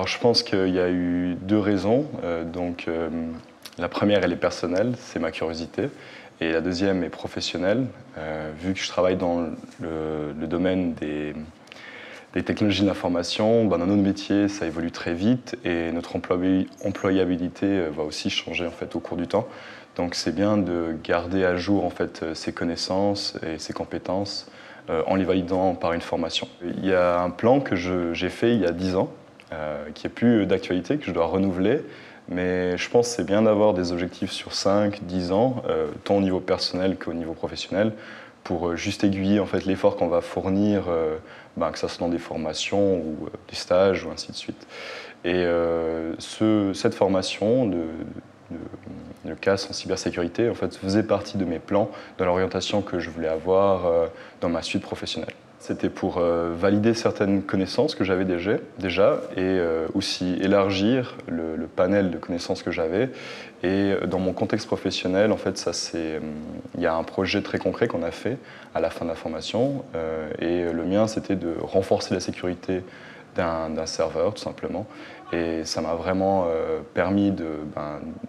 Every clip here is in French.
Alors je pense qu'il y a eu deux raisons. La première, elle est personnelle, c'est ma curiosité. Et la deuxième est professionnelle. Vu que je travaille dans le domaine des technologies de l'information, dans notre métier, ça évolue très vite et notre employabilité va aussi changer en fait, au cours du temps. Donc c'est bien de garder à jour en fait, ses connaissances et ses compétences en les validant par une formation. Il y a un plan que j'ai fait il y a 10 ans, qui est plus d'actualité, que je dois renouveler. Mais je pense que c'est bien d'avoir des objectifs sur 5, 10 ans, tant au niveau personnel qu'au niveau professionnel, pour juste aiguiller en fait, l'effort qu'on va fournir, que ce soit dans des formations ou des stages ou ainsi de suite. Et cette formation de CAS en cybersécurité en fait, faisait partie de mes plans dans l'orientation que je voulais avoir dans ma suite professionnelle. C'était pour valider certaines connaissances que j'avais déjà et aussi élargir le panel de connaissances que j'avais. Et dans mon contexte professionnel, en fait, il y a un projet très concret qu'on a fait à la fin de la formation. Et le mien, c'était de renforcer la sécurité d'un serveur, tout simplement. Et ça m'a vraiment permis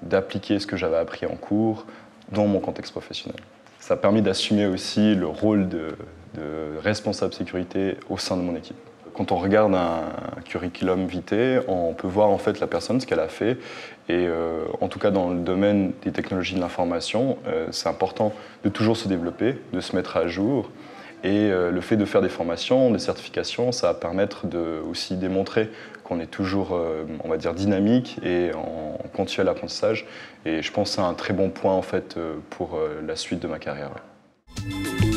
d'appliquer ce que j'avais appris en cours dans mon contexte professionnel. Ça a permis d'assumer aussi le rôle de responsable sécurité au sein de mon équipe. Quand on regarde un curriculum vitae, on peut voir en fait la personne, ce qu'elle a fait. Et en tout cas dans le domaine des technologies de l'information, c'est important de toujours se développer, de se mettre à jour. Et le fait de faire des formations, des certifications, ça va permettre de aussi démontrer qu'on est toujours, on va dire, dynamique et en continuel apprentissage. Et je pense que c'est un très bon point en fait pour la suite de ma carrière. Ouais.